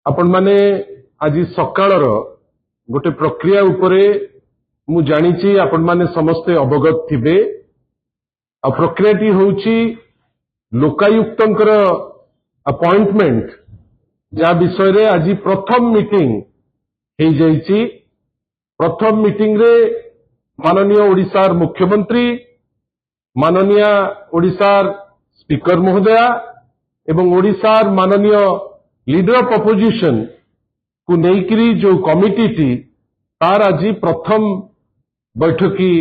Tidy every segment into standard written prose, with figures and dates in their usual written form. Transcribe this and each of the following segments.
आपण माने आज सकाळर गोटे प्रक्रिया उपरे मु जानिछि आपण माने समस्ते अवगत थिबे। आ प्रक्रियाटी होउछि लोकायुक्तंकर अपॉइंटमेंट जा विषय रे आज प्रथम मीटिंग हे जाइछि। प्रथम मीटिंग रे माननीय ओडिशार मुख्यमंत्री, माननीय ओडिशार स्पीकर महोदया एवं ओडिशार माननीय लीडर ऑफ अपोजिशन को नेइकरी जो कमिटी थी तार आज प्रथम बैठकी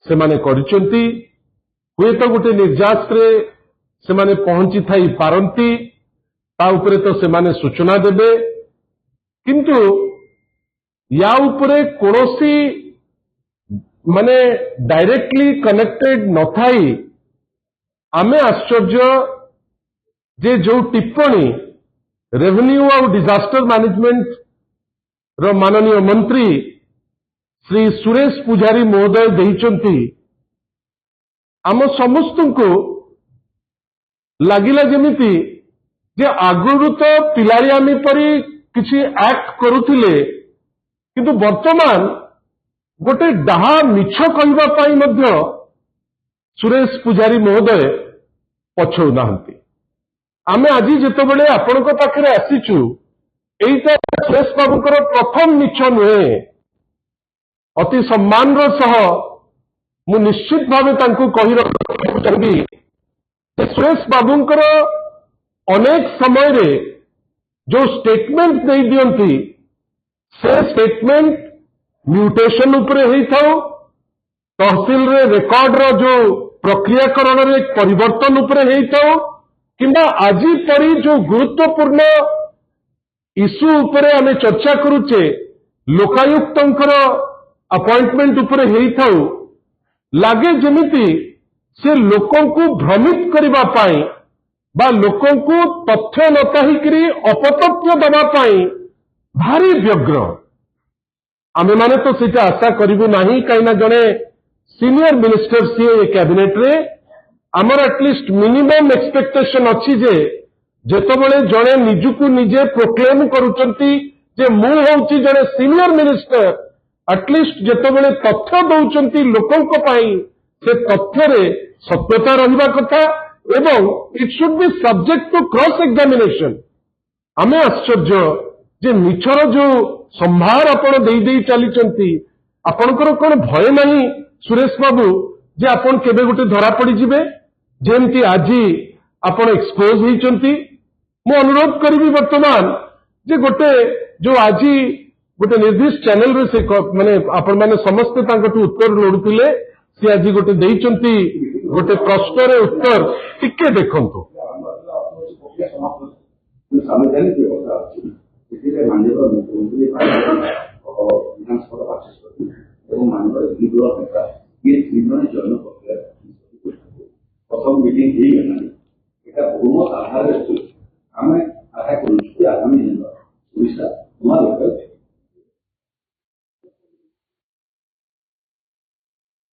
से माने करिसंती। हुए तो गोटे निर्यास रे से माने पहुंची थाई पारंती, ता उपरे तो से माने सूचना देबे, किंतु या उपरे कोनोसी माने डायरेक्टली कनेक्टेड न थाई आमे आश्चर्य जे जो टिप्पणी रेवेन्यू और डिजास्टर मैनेजमेंट रो माननीय मंत्री श्री सुरेश पुजारी महोदय देइचंती, आम समस्त को लागिला जेमिति जे आगुरु तो पिलारियामी परी किछि एक्ट करुथिले, किंतु वर्तमान गोटे डाहा मिछ कहबा पाई मध्य सुरेश पुजारी महोदय पछौ नाहंती। आमे आज जेतेबेले आपनक पाखरे आसीचु एइटा सुरेश बाबूकर प्रथम मिछ नुहे। अति सम्मान सह मु निश्चित भावे तांकु कहि रखु चाहि जे सुरेश बाबूकर अनेक समय रे जो स्टेटमेंट दे दियंती से स्टेटमेंट म्यूटेशन उपरे हेई थाउ, तहसील रे रिकॉर्ड रो जो प्रक्रियाकरण रे परिवर्तन उपरे हेई थाउ, किंबा आज परी जो गुरुत्वपूर्ण इश्यू उपरे आमे चर्चा करूचे लोकायुक्तंकर अपॉइंटमेंट उपरे हेई थाउ, लागे जेमिति से लोकों को भ्रमित करिबा पाई बा लोकों को तथ्य न कहिकरी अपतथ्य दबा पाई भारी व्यग्र। आमे माने तो सेटा आशा करिबु नाही, काइना जने सीनियर मिनिस्टर सी कैबिनेट रे आमर एटलिस्ट मिनिमम एक्सपेक्टेशन अच्छी जे जेतबेले जने निजुकु निजे प्रोक्लेम करूचंती जे मु होउची जने सीनियर मिनिस्टर, एटलिस्ट जेतबेले तथ्य दउचंती लोकों को पाई से तथ्य रे सत्यता रहिबा कथा एवं it should be subject to cross examination. आमे आश्चर्य जे मिछर जो संभार आपण देई देई चलीचंती, आपणकर कोन भय नाही सुरेश बाबू जे आपण केबे गोटे धरा पड़ी जिबे जेमती आजी आपण एक्सपोज होइचंती। मु अनुरोध करिबी वर्तमान जे गोटे जो आजी गोटे निर्दिष्ट चैनल रे से माने आपण माने समस्त तांकटू उत्तर लोडुतिले, से आजी गोटे देइचंती गोटे प्रश्न रे उत्तर टिके देखंतु। प्रथम मीटिंग ही एटा बहुमत आधार आम आशा करूँ आगामी दिन ओडिशा नुआ लोकल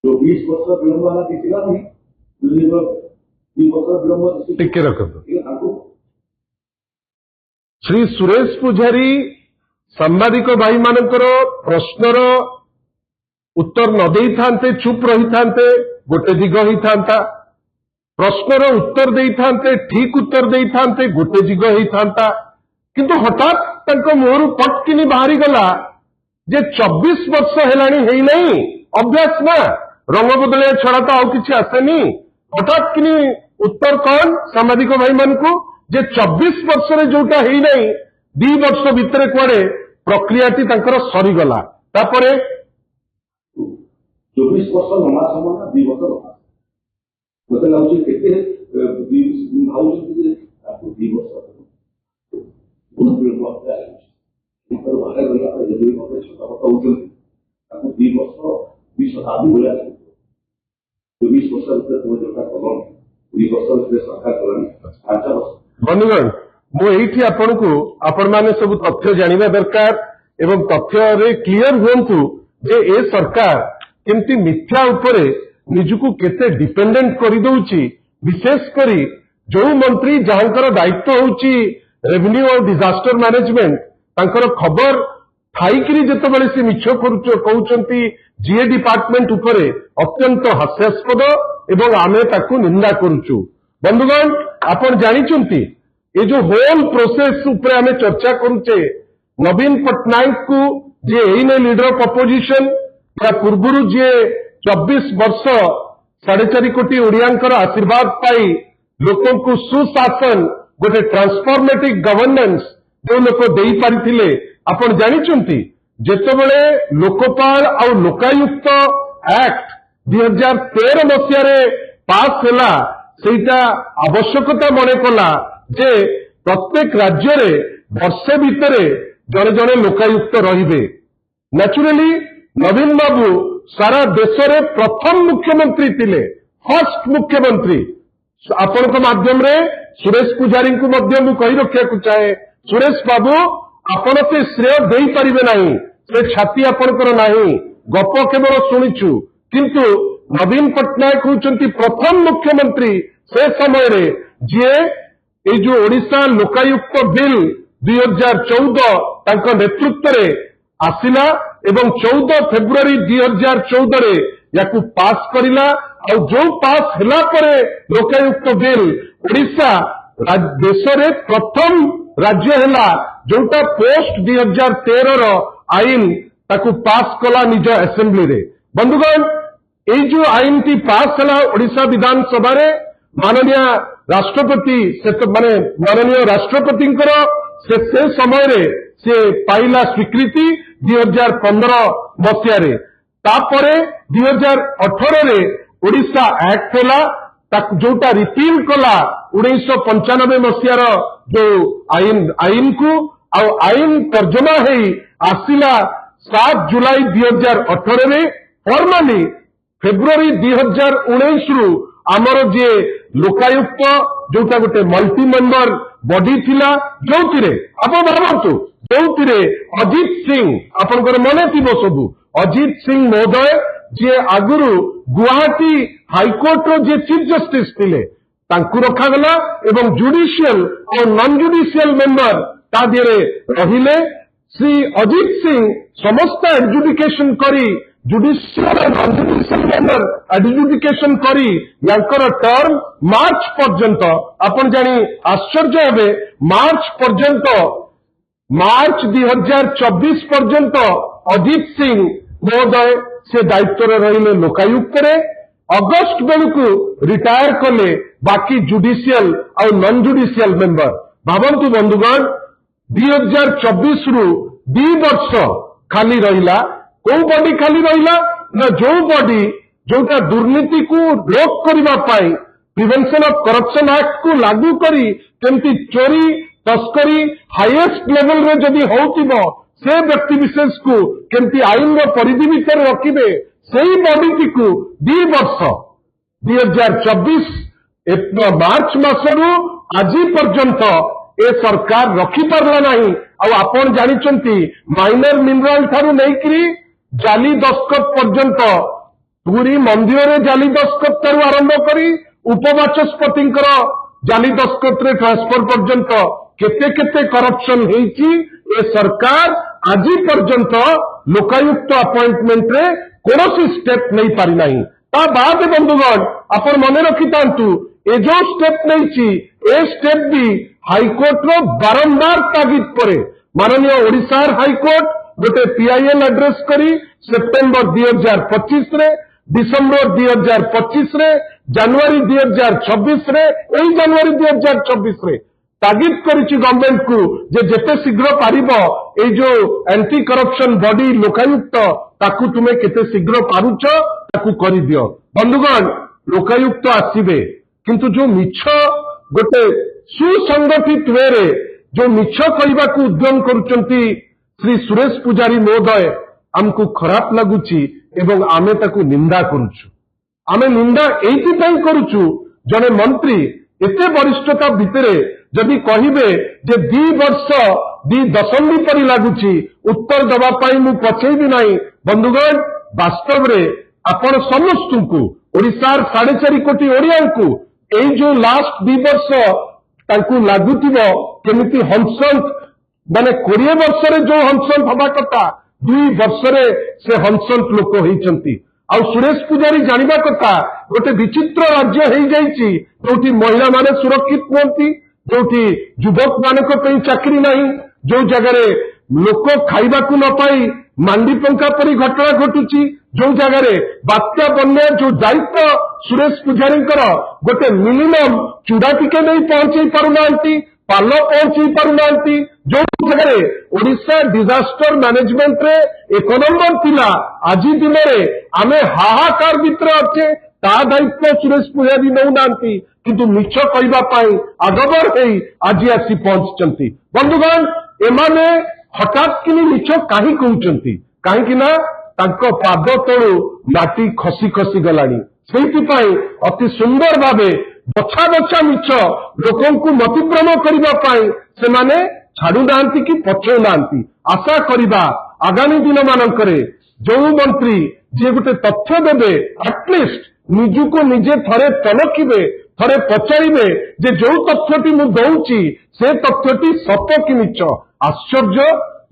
जो 20 वर्ष विलंब वाला दिखला नहीं 2 वर्ष विलंब टिके रखंतु। श्री सुरेश पुजारी सांबादिक भाई मानकर प्रश्नर उत्तर न देई थांते, चुप रही थांते, गोटे दिग ही थांता, प्रश्नर उत्तर देई थांते, ठीक उत्तर देई थांते, गोटे दिग ही थांता, किंतु हठात तंको मोहरु पटकिनी बाहरी गला जे 24 वर्ष हेलानी हेई नहीं अभ्यास ना रंग बदलिया छड़ा तो आउ किछि आसेनी। हठात किनी उत्तर कौन सांबादिक भाई मान को जे 24 वर्ष रे जोटा हेई नहीं 2 वर्ष भितरे कुआडे प्रक्रियाटी तांकर सरी गला। तापरे 24 वर्ष लंबा समय 2 वर्ष लंबा मत लाउची केते भाउची जे आपको 2 वर्ष बहुत विलंब होता है पर बाहर गला पर जरूरी होता छोटा होता उजल आपको 2 वर्ष 20 शताब्दी हो जाए 24 वर्ष भीतर तो जोटा कलम 2 वर्ष भीतर सरकार कलानी 5 वर्ष बंधुगण मु एठी आपनकु आपण माने सब तथ्य जानिबा दरकार एवं तथ्य रे क्लियर होंतु जे ए सरकार केमती मिथ्या उपरे निजुकु केते डिपेंडेंट करि दउची, विशेष करी जो मंत्री जहाँकर दायित्व होउची रेवेन्यू और डिजास्टर मैनेजमेंट तांकर खबर थाईकरी जेतेबेले से मिछ कहउचंती जीए डिपार्टमेंट उपरे अत्यंत हास्यास्पद एवं आमे ताकू निंदा करूचु। बंधुगण आपण जानिचंती ये जो होल प्रोसेस उपरे आमे चर्चा करूचे नवीन पट्टनायक को जे एने लीडर ऑफ अपोजिशन या पूर्वरु जे 24 वर्ष 4.5 कोटी ओडियांकर आशीर्वाद पाई लोकों को सुशासन गोटे ट्रांसफॉर्मेटिव गवर्नेंस जो लोक देई पारिथिले आपण जानिचंती जेतेबेले लोकपाल और लोकायुक्त एक्ट 2013 मसीह पास हैला सेटा आवश्यकता मने कला जे प्रत्येक राज्य रे वर्षे भितरे जड़े जड़े लोकायुक्त रहिबे। नेचुरली नवीन बाबू सारा देश रे प्रथम मुख्यमंत्री थिले, फर्स्ट मुख्यमंत्री। आपण माध्यम रे सुरेश पुजारी को मध्य मु कहि रखिया को चाहे सुरेश बाबू आपण से श्रेय देई परिबे नाही, से छाती आपणकर नाही, गप केवल शुणिछु किंतु नवीन पट्टनायक होचंती प्रथम मुख्यमंत्री से समय रे जे ए जो ओडिशा लोकायुक्त बिल 2014 तांको नेतृत्व रे आसिला एवं 14 फेब्रुआरी 2014 रे याकू पास करिला और जो पास हैला परे लोकायुक्त बिल ओडिशा देश रे प्रथम राज्य हैला जोटा पोस्ट 2013 रो आईन ताकू पास कला निज असेंबली रे। बंधुगण ए जो आईन टी पास हैला ओडिशा विधानसभा रे माननीय राष्ट्रपति माने माननीय राष्ट्रपति से समय रे से पाइला स्वीकृति 2015 मसीह रे। तापरे 2018 रे ओडिशा एक्ट हैला जोटा रिपील कला 1995 मसीहार जो आईन को आईन तर्जमा है आसिला 7 जुलाई 2018 रे फॉर्मली फेब्रुआरी 2019 रु आमर जे लोकायुक्त जोटा गोटे मल्टी मेंबर बॉडी थिला जोथिरे आपण भावतु जोथिरे अजीत सिंह आपनकर मने थिबो सबु अजीत सिंह महोदय जे आगुरु गुवाहाटी हाईकोर्ट रो जे चीफ जस्टिस थिले तांकु रखा गला एवं जुडिशियल और नॉन जुडिशियल मेंबर ता दिरे रहिले। श्री अजीत सिंह समस्त एडजुडिकेशन करी जुडिशियल और नॉन जुडिशियल मेंबर एडजुडिकेशन करी यांकर टर्म मार्च पर्यंत आपण जानी आश्चर्य हेबे मार्च पर्यंत मार्च 2024 पर्यंत अजीत सिंह महोदय से दायित्व रहिले लोकायुक्त रे अगस्त बेलू रिटायर कले बाकी जुडिशियल और नॉन जुडिशियल मेंबर। भावंतु बंधुगण 2024 रु 2 वर्ष खाली रहिला को बॉडी खाली रहिला ना जो बॉडी जोटा दुर्नीति को रोक करबा पाई प्रिवेंशन ऑफ करप्शन एक्ट को लागू करी केमती चोरी तस्करी हाईएस्ट लेवल रे जदि होतिबो से व्यक्ति विशेष को केमती आईन रो परिधि भीतर रखिबे सेही बॉडी को 2 वर्ष 2024 मार्च मासरू आज पर्यंत ए सरकार रखिपारला नहीं। आपण जानिचंती माइनर मिनरल ठारू नैकरी जाली दस्खत पर्यंत पूरी मंदिर रे जाली दस्खत ठारू आरंभ करी उपवाचस्पति जाली दस्खत रे ट्रांसफर पर्यंत केते केते करप्शन हेची ए सरकार आज पर्यंत लोकायुक्त अपॉइंटमेंट रे कौन स्टेप नहीं पारि नहीं। ता बाद बंधुगण आपण मने रखितांतु ए जो स्टेप नहीं ए स्टेप भी हाईकोर्ट रो बारंबार तागिद परे माननीय ओडिशा हाईकोर्ट गोटे पीआईएल एड्रेस करी सेप्टेम्बर 2025 रे डिसेम्बर 2025 रे जनवरी 2026 रे एई जनवरी 2026 रे तागिद करिछि गवर्नमेंट को जे जेते शीघ्र पारिबो ए जो एंटी करप्शन बॉडी लोकायुक्त ताकू तुमे केते शीघ्र पारुछ ताकू करि दियो। बंधुगण लोकायुक्त आसीबे किंतु जो मिछ गोटे सुसंगठित वे रे जो मिछ कहबा को उद्यम करूचंती श्री सुरेश पुजारी महोदय हमको खराब लगुची एवं आमे ताकू निंदा करूछु। आमे निंदा एइति पई करूछु जने मंत्री एते वरिष्ठता भितरे जदि कहिबे जे 2 वर्ष 2 दशंधि परि लागुची उत्तर दबा पाई मु पछेबी नाही। बंधुगण वास्तव रे आपण समस्तु को ओडिशार 4.5 कोटी ओडिया को एई जो लास्ट 2 वर्ष तांकु लागुथिबो केमिति हंसंत माने 20 वर्ष रे जो हंसंत हवा कथा 2 वर्ष रे से हंसंत लोक होइचंती आ सुरेश पुजारी जानिबा कथा गोटे विचित्र राज्य हेई जाईची जोठी महिला माने सुरक्षित नहंती जोठी युवक मानक पई चाकरी नाही जो जगह लोक खाइबाकू न पाई मांडी पंखा परी घटना घटुची जो जगह बात्या बन्या जो दायित्व सुरेश पुजारी गोटे मिनिमम चूड़ा टिके नहीं पहुंचे पारुनांती पाल पहुंची पारुनांती जो जगह ओडिशा डिजास्टर मैनेजमेंट रे 1 नंबर थिला आज दिन में आमे हाहाकार भितर अच्छे ता दायित्व सुरेश पुजारी नौनांती किंतु मिछ कहबा पाई आगबर हेई आज आसी पहुंचचंती बंधुगण एमाने हठात किनी मिछ काहे कहउचंती काहे ना तांको पाद तळु माटी खसी खसी गलानी सेहिपाई अति सुंदर भावे बछा बछा मिछ लोकंकु मतिभ्रम करबा पाई से माने छाडु नांती कि पछौ नांती आशा करिबा आगामी दिन मानकरे जो मंत्री जे गोटे तथ्य देबे एटलिस्ट निजुको निजे थरे तलखिबे थरे पचारिबे जे जो तथ्यटी मु दउची से तथ्यटी सत कि मिछ आश्चर्य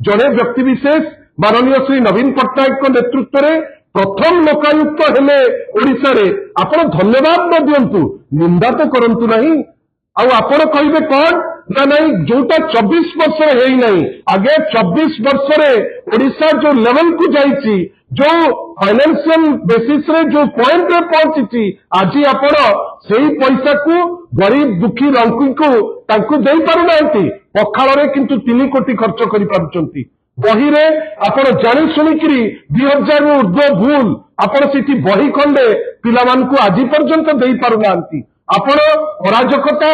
जड़े व्यक्ति विशेष माननीय श्री नवीन पट्टनायक नेतृत्व में प्रथम लोकायुक्त हेले ओडिशा रे आपण धन्यवाद न दियंतु निंदा तो करंतु नहीं आउ आपण कहिबे कोन ना नहीं जोटा 24 वर्ष हेई नहीं आगे 24 वर्ष रे ओडिशा जो लेवल को जाईची जो फाइनेंशियल बेसिस रे जो पॉइंट रे पहुंची आज आपण सेही पैसा को गरीब दुखी रंकी को तांकु देई पारु नांती पखाल रे किंतु 3 कोटी खर्च करि पारुचंती बही रे आपण जानि सुनिकरी 2000 रु ऊर्ध्व भूल आपण सेठी बही खंडे पिलामानकु आज पर्यंत देई पारु नांती आपण अराजकता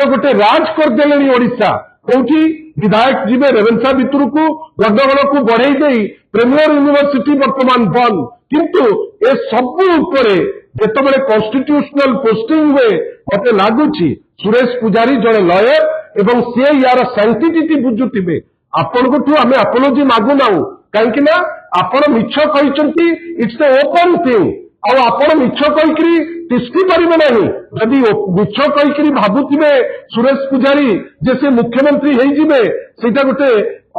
गोटे राज कर देलेनी ओडिशा कोठी विधायक जीवे रेवेन्सा भितर को गडगड़ को बढ़ई दे प्रीमियर यूनिवर्सिटी वर्तमान बंद किंतु ए सबु उपरे जेतबेले कॉन्स्टिट्यूशनल पोस्टिंग हुए मते लागुची सुरेश पुजारी जड़े लॉयर एवं से यार सैंक्टिटी बुझुथिबे आपनकठू आमे अपोलॉजी मागु नाउ काहेकि ना आपण मिछ कहिचंती इट्स ए ओपन थिंग आ आपण मिछ कहिकरी तिष्ठी परिबे नहीं जदि मिछ कहिकरी भाबुथिबे सुरेश पुजारी जे से मुख्यमंत्री हेई जिबे सेटा गोटे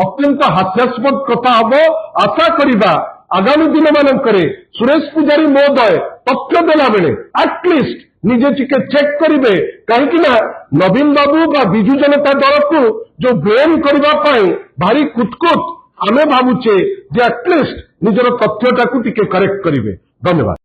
अत्यंत हास्यास्पद कथा हबो आशा करिबा आगामी दिन मानकरे सुरेश पुजारी महोदय तथ्य देला बेले एटलिस्ट निजे टिके चेक करिबे काहेकि ना नवीन बाबू बा बिजू जनता दल को जो ब्लेम करबा पाई भारी कुतकुत आमे भाबुचे जे एटलिस्ट निजर तथ्यटा को टिके करेक्ट करिबे धन्यवाद।